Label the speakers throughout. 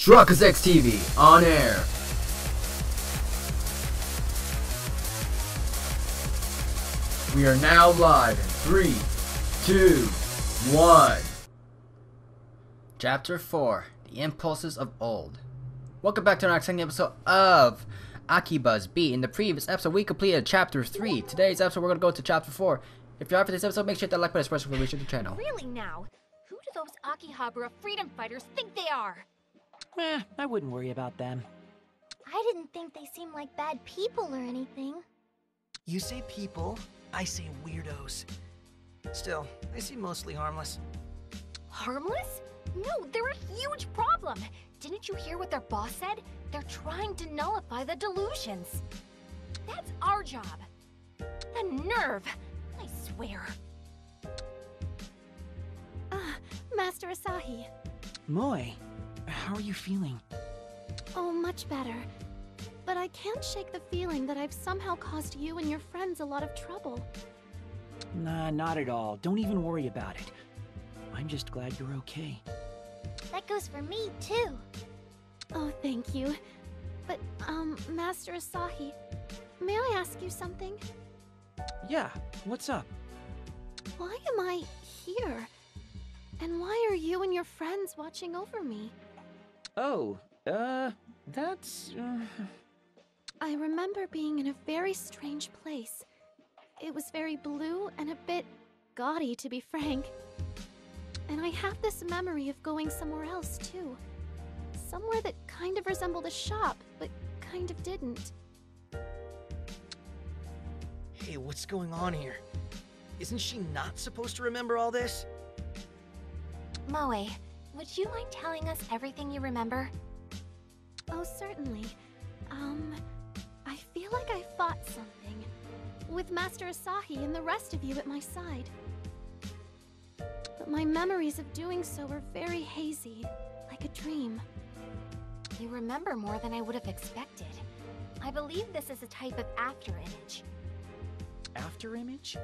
Speaker 1: Truckers X TV on air. We are now live in 3, 2, 1. Chapter 4, The Impulses of Old. Welcome back to our exciting episode of Akiba'sBeat. In the previous episode, we completed Chapter 3. Today's episode, we're going to go to Chapter 4. If you're out for this episode, make sure to hit that like button, especially when we reach the channel.
Speaker 2: Really now? Who do those Akihabara freedom fighters think they are?
Speaker 3: I wouldn't worry about them.
Speaker 4: I didn't think they seemed like bad people or anything.
Speaker 5: You say people, I say weirdos. Still, they seem mostly harmless.
Speaker 2: Harmless? No, they're a huge problem. Didn't you hear what their boss said? They're trying to nullify the delusions. That's our job. The nerve! I swear.
Speaker 4: Master Asahi.
Speaker 3: Moe, how are you feeling?
Speaker 4: Oh, much better. But I can't shake the feeling that I've somehow caused you and your friends a lot of trouble.
Speaker 3: Nah, not at all. Don't even worry about it. I'm just glad you're okay.
Speaker 4: That goes for me, too. Oh, thank you. But, Master Asahi, may I ask you something?
Speaker 3: Yeah, what's up?
Speaker 4: Why am I here? And why are you and your friends watching over me?
Speaker 3: Oh, that's...
Speaker 4: I remember being in a very strange place. It was very blue and a bit gaudy, to be frank. And I have this memory of going somewhere else, too. Somewhere that kind of resembled a shop, but kind of didn't.
Speaker 5: Hey, what's going on here? Isn't she not supposed to remember all this?
Speaker 2: Moe, would you mind telling us everything you remember?
Speaker 4: Oh, certainly. I feel like I fought something. With Master Asahi and the rest of you at my side. But my memories of doing so were very hazy, like a dream.
Speaker 2: You remember more than I would have expected. I believe this is a type of afterimage.
Speaker 3: Afterimage?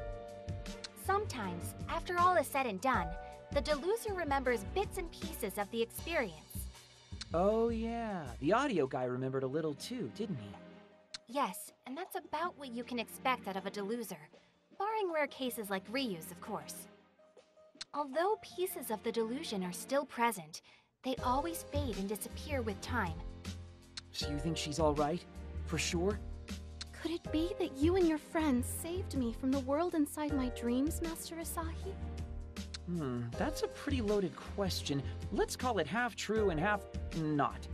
Speaker 2: Sometimes, after all is said and done, the deluser remembers bits and pieces of the experience.
Speaker 3: Oh yeah, the audio guy remembered a little too, didn't he?
Speaker 2: Yes, and that's about what you can expect out of a deluser, barring rare cases like Ryu's, of course. Although pieces of the delusion are still present, they always fade and disappear with time.
Speaker 3: So you think she's alright? For sure?
Speaker 4: Could it be that you and your friends saved me from the world inside my dreams, Master Asahi?
Speaker 3: That's a pretty loaded question. Let's call it half true and half not.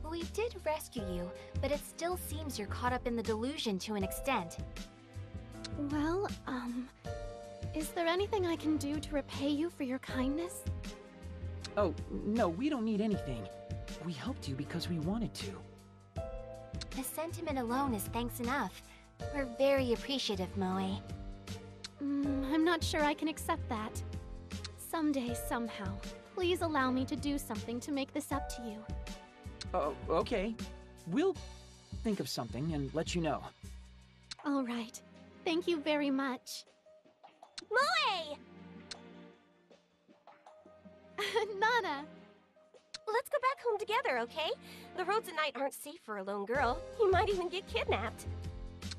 Speaker 2: We did rescue you, but it still seems you're caught up in the delusion to an extent.
Speaker 4: Well, is there anything I can do to repay you for your kindness?
Speaker 3: Oh, no, we don't need anything. We helped you because we wanted to.
Speaker 2: The sentiment alone is thanks enough. We're very appreciative, Moe.
Speaker 4: I'm not sure I can accept that. Someday, somehow, please allow me to do something to make this up to you.
Speaker 3: Oh, okay. We'll think of something and let you know.
Speaker 4: All right. Thank you very much.
Speaker 2: Moe!
Speaker 4: Nana!
Speaker 6: Let's go back home together, okay? The roads at night aren't safe for a lone girl. You might even get kidnapped.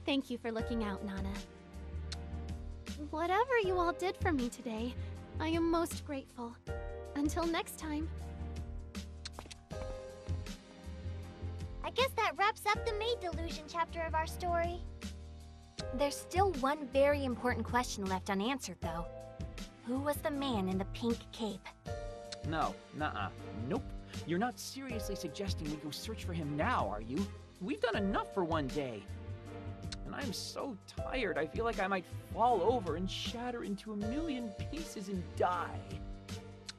Speaker 4: Thank you for looking out, Nana. Whatever you all did for me today, I am most grateful. Until next time.
Speaker 7: I guess that wraps up the maid delusion chapter of our story.
Speaker 2: There's still one very important question left unanswered, though. Who was the man in the pink cape?
Speaker 3: No, nuh-uh. Nope. You're not seriously suggesting we go search for him now, are you? We've done enough for one day. And I'm so tired, I feel like I might fall over and shatter into a million pieces and die.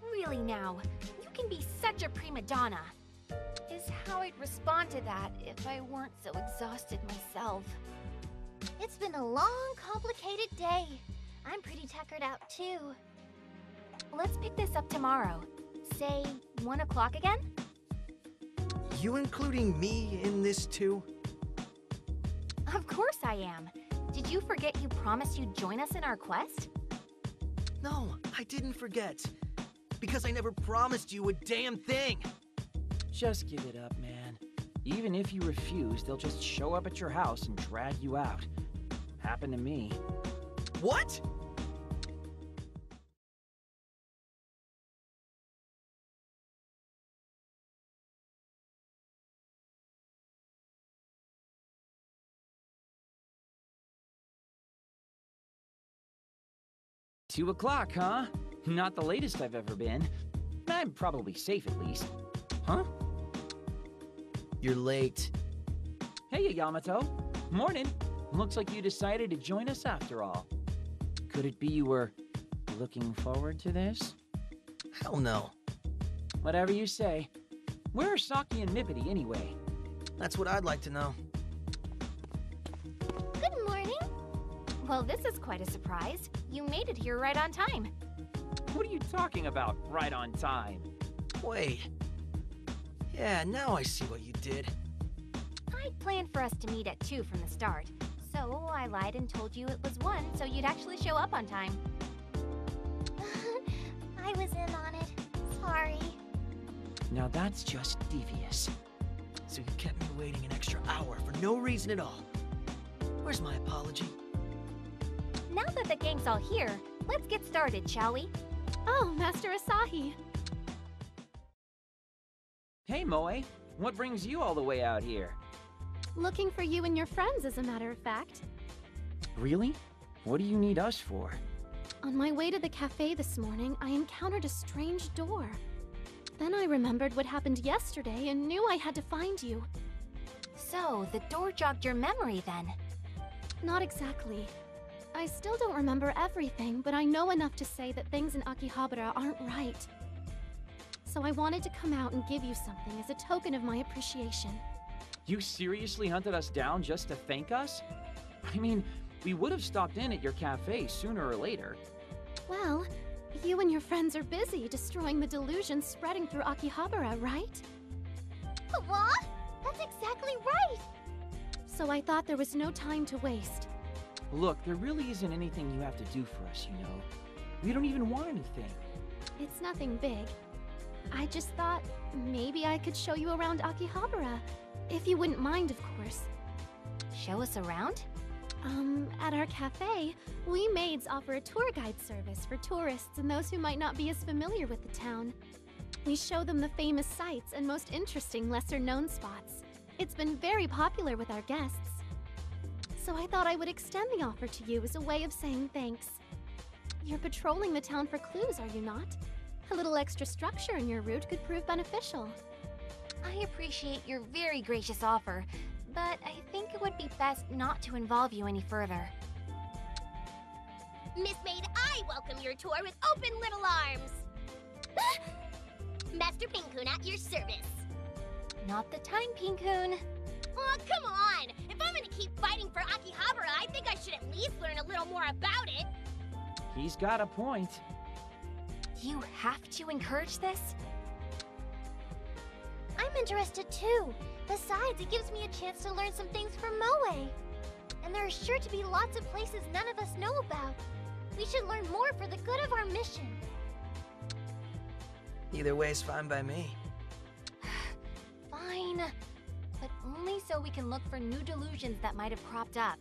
Speaker 2: Really now, you can be such a prima donna. Is how I'd respond to that if I weren't so exhausted myself.
Speaker 7: It's been a long, complicated day. I'm pretty tuckered out, too.
Speaker 2: Let's pick this up tomorrow. Say, 1 o'clock again?
Speaker 5: You including me in this too?
Speaker 2: Of course I am. Did you forget you promised you'd join us in our quest?
Speaker 5: No, I didn't forget. Because I never promised you a damn thing.
Speaker 3: Just give it up, man. Even if you refuse, they'll just show up at your house and drag you out. Happened to me.
Speaker 5: What?
Speaker 3: Two o'clock, huh? Not the latest I've ever been. I'm probably safe at least. Huh?
Speaker 5: You're late.
Speaker 3: Hey, Yamato. Morning. Looks like you decided to join us after all. Could it be you were looking forward to this?
Speaker 5: Hell no.
Speaker 3: Whatever you say. Where are Saki and Nippity anyway?
Speaker 5: That's what I'd like to know.
Speaker 2: Good morning. Well, this is quite a surprise. You made it here right on time.
Speaker 3: What are you talking about, right on time?
Speaker 5: Wait. Yeah, now I see what you did.
Speaker 2: I'd planned for us to meet at 2 from the start, so I lied and told you it was 1 so you'd actually show up on time.
Speaker 7: I was in on it. Sorry.
Speaker 3: Now that's just devious.
Speaker 5: So you kept me waiting an extra hour for no reason at all. Where's my apology?
Speaker 2: Now that the gang's all here, let's get started, shall we?
Speaker 4: Oh, Master Asahi.
Speaker 3: Hey, Moe. What brings you all the way out here?
Speaker 4: Looking for you and your friends, as a matter of fact.
Speaker 3: Really? What do you need us for?
Speaker 4: On my way to the cafe this morning, I encountered a strange door. Then I remembered what happened yesterday and knew I had to find you.
Speaker 2: So, the door jogged your memory then?
Speaker 4: Not exactly. I still don't remember everything, but I know enough to say that things in Akihabara aren't right. So I wanted to come out and give you something as a token of my appreciation.
Speaker 3: You seriously hunted us down just to thank us? I mean, we would have stopped in at your cafe sooner or later.
Speaker 4: Well, you and your friends are busy destroying the delusion spreading through Akihabara, right?
Speaker 7: What? That's exactly right.
Speaker 4: So I thought there was no time to waste.
Speaker 3: Look, there really isn't anything you have to do for us, you know. We don't even want anything.
Speaker 4: It's nothing big. I just thought maybe I could show you around Akihabara. If you wouldn't mind, of course.
Speaker 2: Show us around?
Speaker 4: At our cafe, we maids offer a tour guide service for tourists and those who might not be as familiar with the town. We show them the famous sights and most interesting lesser-known spots. It's been very popular with our guests. So I thought I would extend the offer to you as a way of saying thanks. You're patrolling the town for clues, are you not? A little extra structure in your route could prove beneficial.
Speaker 2: I appreciate your very gracious offer, but I think it would be best not to involve you any further.
Speaker 6: Miss Maid, I welcome your tour with open little arms. Master Pinkun at your service.
Speaker 2: Not the time, Pinkun.
Speaker 6: Oh, come on! If I'm gonna keep fighting for Akihabara, I think I should at least learn a little more about it.
Speaker 3: He's got a point.
Speaker 2: You have to encourage this?
Speaker 7: I'm interested too. Besides, it gives me a chance to learn some things from Moe. And there are sure to be lots of places none of us know about. We should learn more for the good of our mission.
Speaker 5: Either way's fine by me.
Speaker 2: Fine. But only so we can look for new delusions that might have cropped up.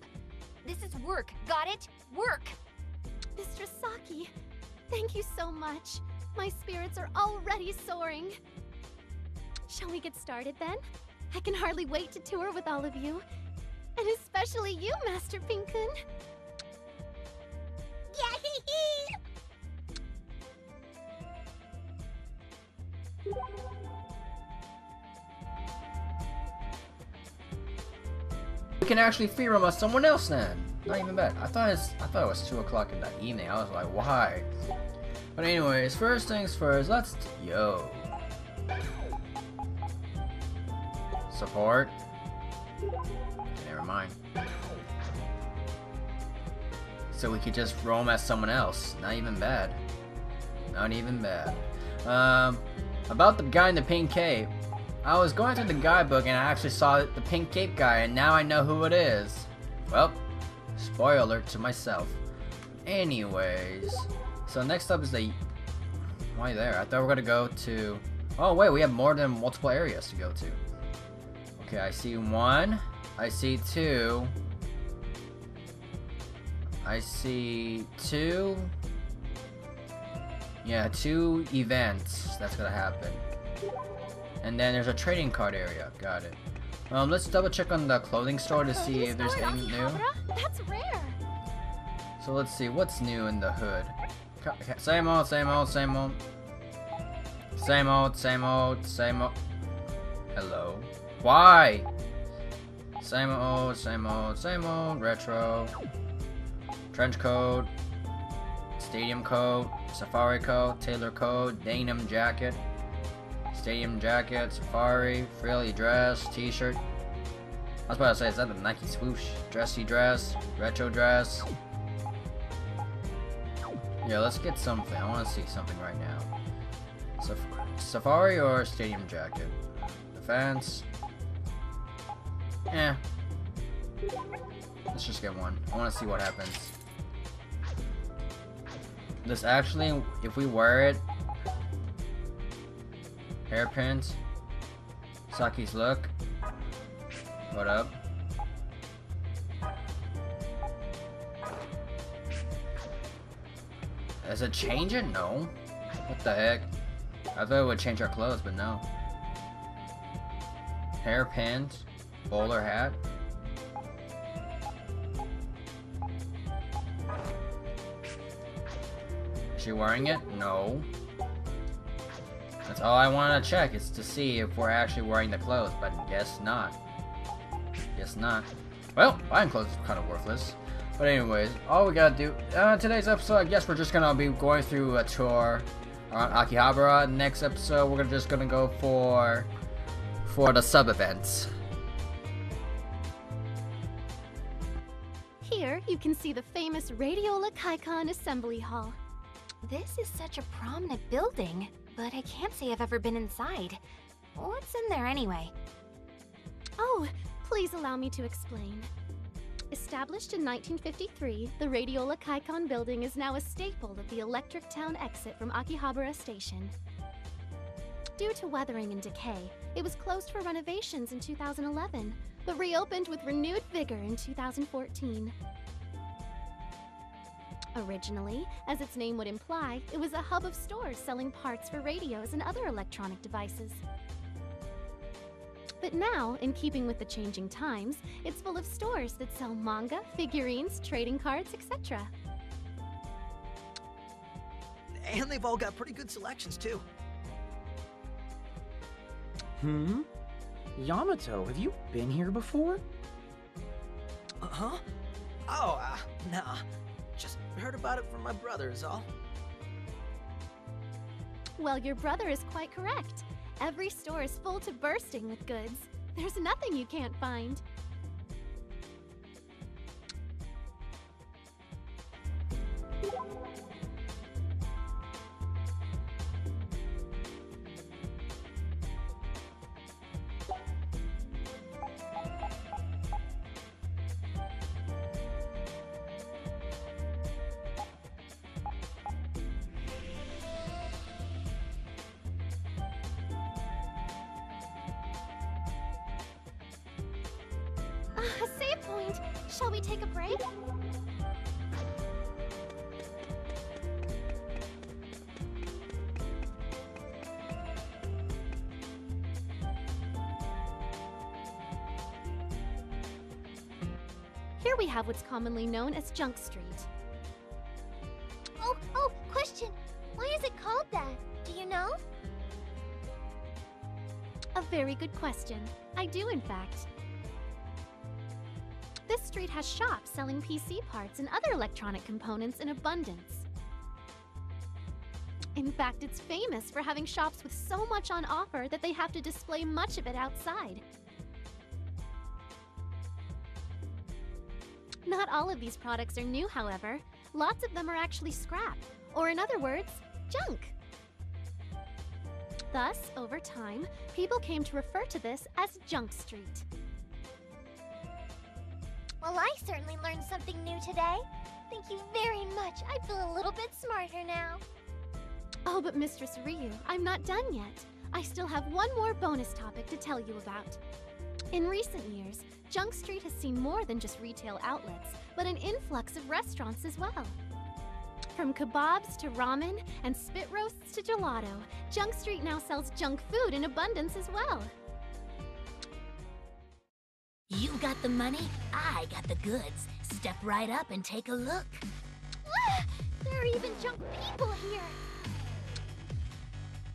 Speaker 2: This is work, got it? Work!
Speaker 4: Mr. Saki, thank you so much. My spirits are already soaring. Shall we get started then? I can hardly wait to tour with all of you. And especially you, Master Pinkun.
Speaker 6: Yay!
Speaker 1: We can actually free roam as someone else then. Not even bad. I thought it was 2 o'clock in the evening. I was like, why? But anyways, first things first. Let's yo support. Never mind. So we could just roam as someone else. Not even bad. Not even bad. About the guy in the pink cape. I was going through the guidebook and I actually saw the pink cape guy, and now I know who it is. Well, spoiler alert to myself. Anyways, so next up is the... Why there? I thought we were gonna go to Oh wait, we have more than multiple areas to go to. Okay, I see one. I see two. I see two. Yeah, 2 events that's gonna happen. And then there's a trading card area. Got it. Let's double check on the clothing store to see if there's anything new.
Speaker 4: That's rare.
Speaker 1: So let's see what's new in the hood. Same old, same old, same old. Same old, same old, same old. Hello. Why? Same old, same old, same old. Retro. Trench coat. Stadium coat. Safari coat. Tailor coat. Denim jacket. Stadium jacket. Safari. Frilly dress. T-shirt. I was about to say, is that the Nike swoosh? Dressy dress. Retro dress. Yeah, let's get something. I want to see something right now. Safari or stadium jacket? Defense. Eh. Let's just get one. I want to see what happens. This actually, if we wear it, hairpins, Saki's look. What up? Does it change it? No. What the heck? I thought it would change our clothes, but no. Hairpins, bowler hat. Is she wearing it? No. That's all I want to check, is to see if we're actually wearing the clothes, but guess not. Guess not. Well, buying clothes is kind of worthless. But anyways, all we gotta do today's episode, I guess we're just gonna be going through a tour around Akihabara. Next episode, we're just gonna go for the sub events.
Speaker 4: Here, you can see the famous Radiola Kaikon Assembly Hall.
Speaker 2: This is such a prominent building, but I can't say I've ever been inside. What's in there anyway?
Speaker 4: Oh, please allow me to explain. Established in 1953, the Radiola Kaikon building is now a staple of the Electric Town exit from Akihabara Station. Due to weathering and decay, it was closed for renovations in 2011, but reopened with renewed vigor in 2014. Originally, as its name would imply, it was a hub of stores selling parts for radios and other electronic devices. But now, in keeping with the changing times, it's full of stores that sell manga, figurines, trading cards, etc.
Speaker 5: And they've all got pretty good selections, too.
Speaker 3: Yamato, have you been here before?
Speaker 5: Huh? Oh, nah. Just heard about it from my brother is all.
Speaker 4: Well, your brother is quite correct. Every store is full to bursting with goods. There's nothing you can't find.
Speaker 7: A save point. Shall we take a break?
Speaker 4: Here we have what's commonly known as Junk Street.
Speaker 7: Oh, question. Why is it called that? Do you know?
Speaker 4: A very good question. I do, in fact. This street has shops selling PC parts and other electronic components in abundance. In fact, it's famous for having shops with so much on offer that they have to display much of it outside. Not all of these products are new, however. Lots of them are actually scrap, or in other words, junk. Thus, over time, people came to refer to this as Junk Street.
Speaker 7: Well, I certainly learned something new today. Thank you very much. I feel a little bit smarter now.
Speaker 4: Oh, but Mistress Ryu, I'm not done yet. I still have one more bonus topic to tell you about. In recent years, Junk Street has seen more than just retail outlets, but an influx of restaurants as well. From kebabs to ramen and spit roasts to gelato, Junk Street now sells junk food in abundance as well.
Speaker 8: You got the money, I got the goods. Step right up and take a look.
Speaker 7: There are even junk people here.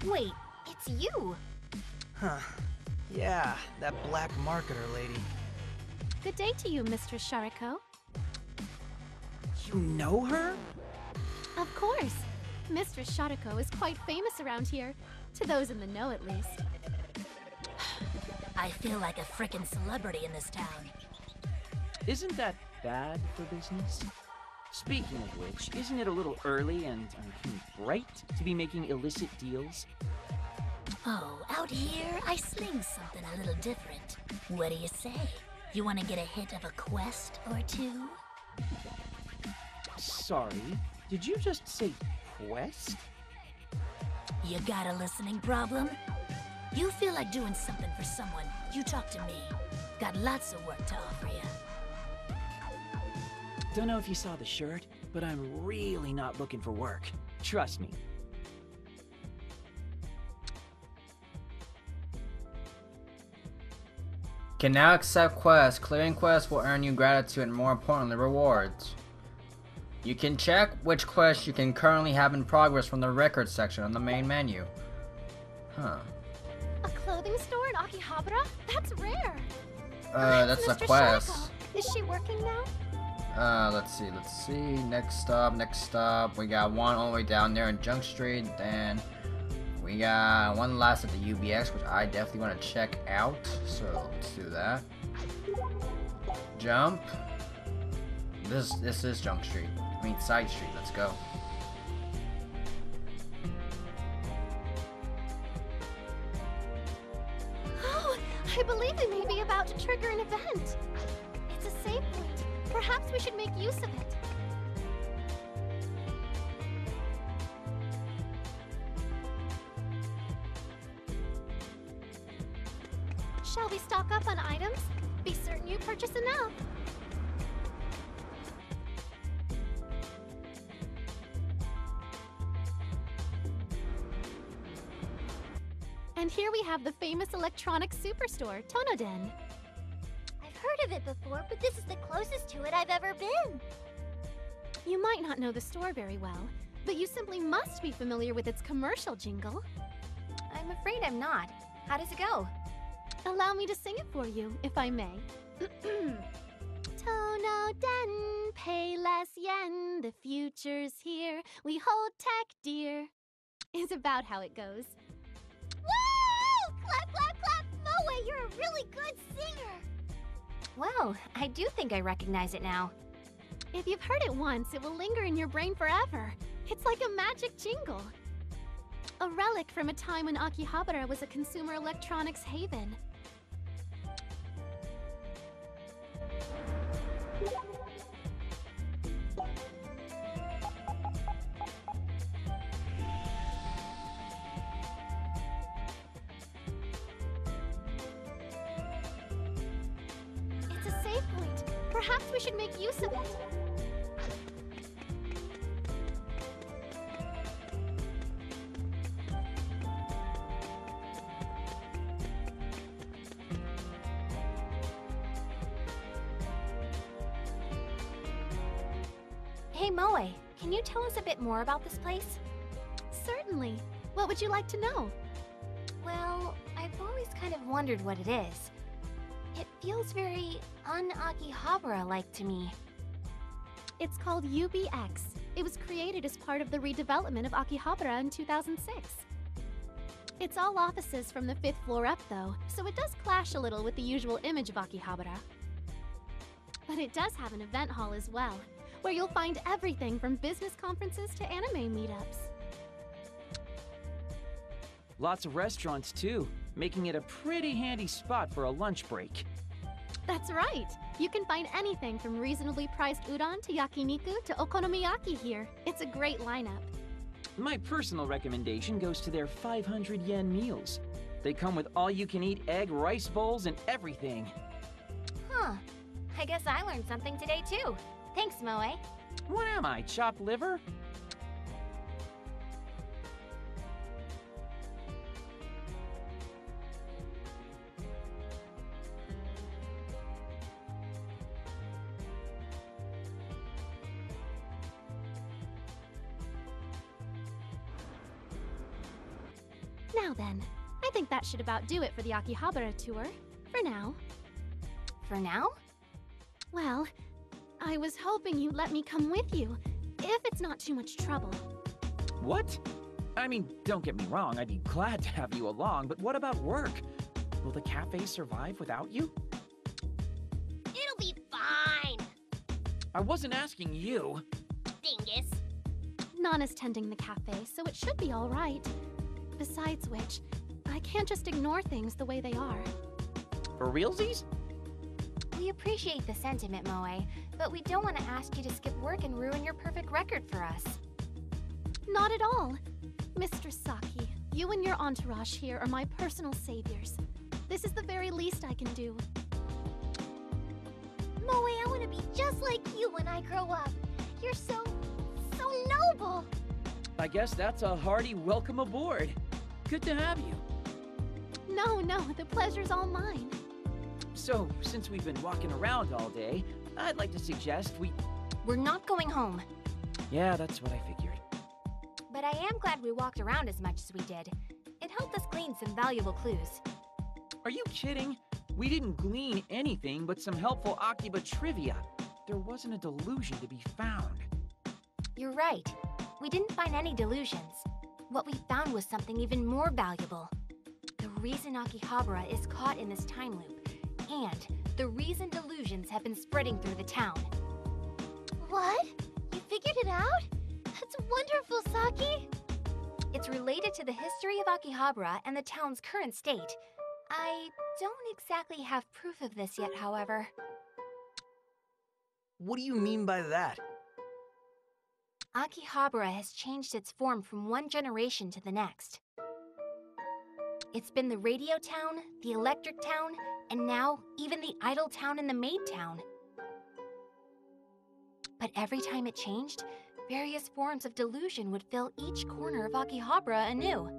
Speaker 2: Wait, it's you.
Speaker 5: Huh. Yeah, that black marketer lady.
Speaker 4: Good day to you, Mistress Shariko.
Speaker 5: You know her?
Speaker 4: Of course. Mistress Shariko is quite famous around here, to those in the know at least.
Speaker 8: I feel like a frickin' celebrity in this town.
Speaker 3: Isn't that bad for business? Speaking of which, isn't it a little early and bright to be making illicit deals?
Speaker 8: Oh, out here, I sling something a little different. What do you say? You want to get a hit of a quest or two?
Speaker 3: Sorry, did you just say quest?
Speaker 8: You got a listening problem? You feel like doing something for someone, you talk to me. Got lots of work to offer you.
Speaker 3: Don't know if you saw the shirt, but I'm really not looking for work. Trust me.
Speaker 1: Can now accept quests. Clearing quests will earn you gratitude and, more importantly, rewards. You can check which quests you can currently have in progress from the records section on the main menu. Huh.
Speaker 4: A clothing store in Akihabara? That's rare.
Speaker 1: That's a
Speaker 4: Mistress
Speaker 1: quest.
Speaker 4: Shariko. Is she working now?
Speaker 1: Let's see. Next stop. We got one all the way down there in Junk Street. Then we got one last at the UBX, which I definitely want to check out. So let's do that. Jump. This is Junk Street. I mean Side Street. Let's go.
Speaker 4: Oh, I believe we may be about to trigger an event. It's a save point. Perhaps we should make use of it. Shall we stock up on items? Be certain you purchase enough. And here we have the famous electronics superstore, Tonoden.
Speaker 7: I've heard of it before, but this is the closest to it I've ever been.
Speaker 4: You might not know the store very well, but you simply must be familiar with its commercial jingle.
Speaker 2: I'm afraid I'm not. How does it go?
Speaker 4: Allow me to sing it for you, if I may. Tonoden, pay less yen, the future's here, we hold tech dear, is about how it goes.
Speaker 7: Woo! Clap, clap, clap! Moe, you're a really good singer!
Speaker 2: Well, I do think I recognize it now.
Speaker 4: If you've heard it once, it will linger in your brain forever. It's like a magic jingle. A relic from a time when Akihabara was a consumer electronics haven. It's a save point. Perhaps we should make use of it.
Speaker 2: Hey Moe, can you tell us a bit more about this place?
Speaker 4: Certainly. What would you like to know?
Speaker 2: Well, I've always kind of wondered what it is. It feels very un-Akihabara-like to me.
Speaker 4: It's called UBX. It was created as part of the redevelopment of Akihabara in 2006. It's all offices from the 5th floor up though, so it does clash a little with the usual image of Akihabara. But it does have an event hall as well, where you'll find everything from business conferences to anime meetups.
Speaker 3: Lots of restaurants too, making it a pretty handy spot for a lunch break.
Speaker 4: That's right! You can find anything from reasonably priced udon to yakiniku to okonomiyaki here. It's a great lineup.
Speaker 3: My personal recommendation goes to their 500 yen meals. They come with all-you-can-eat egg rice bowls and everything.
Speaker 2: Huh. I guess I learned something today too. Thanks, Moe.
Speaker 3: What am I, chopped liver?
Speaker 4: Now then, I think that should about do it for the Akihabara tour. For now.
Speaker 2: For now?
Speaker 4: Well, I was hoping you'd let me come with you, if it's not too much trouble.
Speaker 3: What? I mean, don't get me wrong, I'd be glad to have you along, but what about work? Will the cafe survive without you?
Speaker 7: It'll be fine,
Speaker 3: I wasn't asking you.
Speaker 7: dingus.
Speaker 4: Nana's tending the cafe, so it should be all right. Besides which, I can't just ignore things the way they are.
Speaker 3: For realsies?
Speaker 2: We appreciate the sentiment, Moe, but we don't want to ask you to skip work and ruin your perfect record for us.
Speaker 4: Not at all. Mr. Saki, you and your entourage here are my personal saviors. This is the very least I can do.
Speaker 7: Moe, I want to be just like you when I grow up. You're so noble.
Speaker 3: I guess that's a hearty welcome aboard. Good to have you.
Speaker 4: No, the pleasure's all mine.
Speaker 3: So, since we've been walking around all day, I'd like to suggest
Speaker 2: We're not going home,
Speaker 3: Yeah, that's what I figured.
Speaker 2: but I am glad we walked around as much as we did. It helped us glean some valuable clues.
Speaker 3: Are you kidding? We didn't glean anything but some helpful Akiba trivia. There wasn't a delusion to be found.
Speaker 2: You're right. We didn't find any delusions. What we found was something even more valuable. The reason Akihabara is caught in this time loop, and the reason delusions have been spreading through the town.
Speaker 7: What? You figured it out? That's wonderful, Saki.
Speaker 2: It's related to the history of Akihabara and the town's current state. I don't exactly have proof of this yet, however.
Speaker 5: What do you mean by that?
Speaker 2: Akihabara has changed its form from one generation to the next. It's been the radio town, the electric town, and now even the idle town and the maid town. But every time it changed, various forms of delusion would fill each corner of Akihabara anew.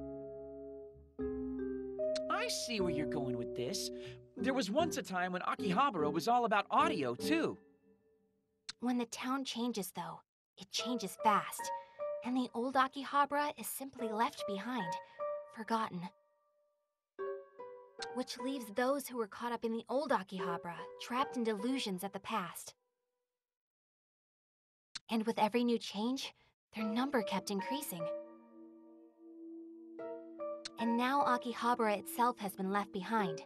Speaker 3: I see where you're going with this. There was once a time when Akihabara was all about audio, too.
Speaker 2: When the town changes, though, it changes fast, and the old Akihabara is simply left behind, forgotten. Which leaves those who were caught up in the old Akihabara trapped in delusions of the past. And with every new change, their number kept increasing. And now Akihabara itself has been left behind.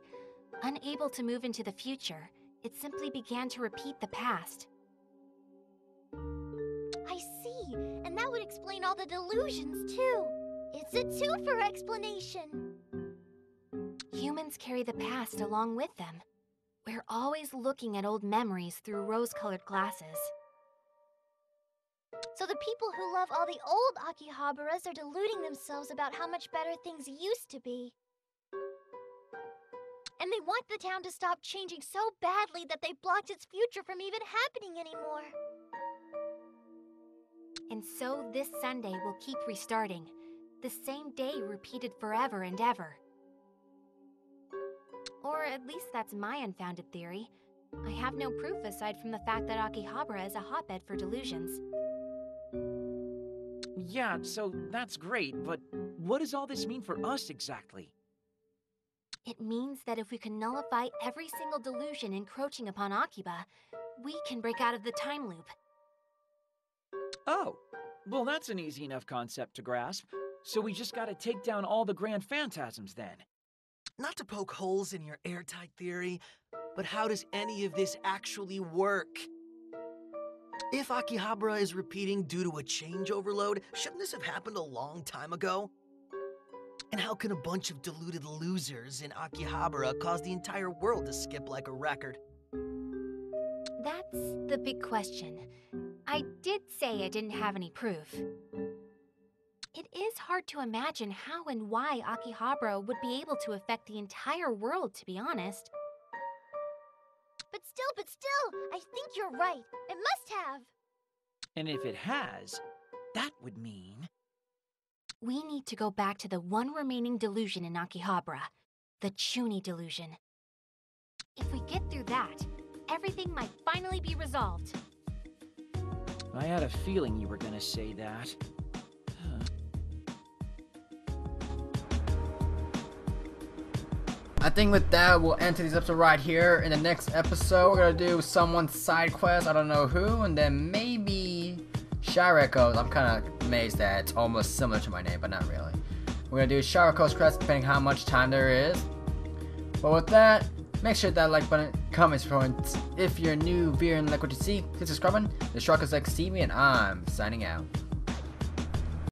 Speaker 2: Unable to move into the future, it simply began to repeat the past.
Speaker 7: I see, and that would explain all the delusions, too. It's a two-for explanation.
Speaker 2: Humans carry the past along with them. We're always looking at old memories through rose-colored glasses.
Speaker 7: So the people who love all the old Akihabaras are deluding themselves about how much better things used to be. And they want the town to stop changing so badly that they blocked its future from even happening anymore.
Speaker 2: And so this Sunday will keep restarting. The same day repeated forever and ever. Or at least that's my unfounded theory. I have no proof aside from the fact that Akihabara is a hotbed for delusions.
Speaker 3: Yeah, so that's great, but what does all this mean for us exactly?
Speaker 2: It means that if we can nullify every single delusion encroaching upon Akiba, we can break out of the time loop.
Speaker 3: Oh, well that's an easy enough concept to grasp. So we just gotta take down all the grand phantasms then.
Speaker 5: Not to poke holes in your airtight theory, but how does any of this actually work? If Akihabara is repeating due to a change overload, shouldn't this have happened a long time ago? And how can a bunch of deluded losers in Akihabara cause the entire world to skip like a record?
Speaker 2: That's the big question. I did say I didn't have any proof. It is hard to imagine how and why Akihabara would be able to affect the entire world, to be honest.
Speaker 7: But still, I think you're right. It must have.
Speaker 3: And if it has, that would mean...
Speaker 2: We need to go back to the one remaining delusion in Akihabara, the Chuny delusion. If we get through that, everything might finally be resolved.
Speaker 3: I had a feeling you were gonna say that.
Speaker 1: I think with that, we'll end today's episode right here. In the next episode, we're gonna do someone's side quest, I don't know who, and then maybe Shirako's. I'm kind of amazed that it's almost similar to my name, but not really. We're gonna do Shirako's quest depending how much time there is. But with that, make sure that like button, comments, points. If you're new viewer and like what you see, click subscribe button. The Shirako's like see me, and I'm signing out.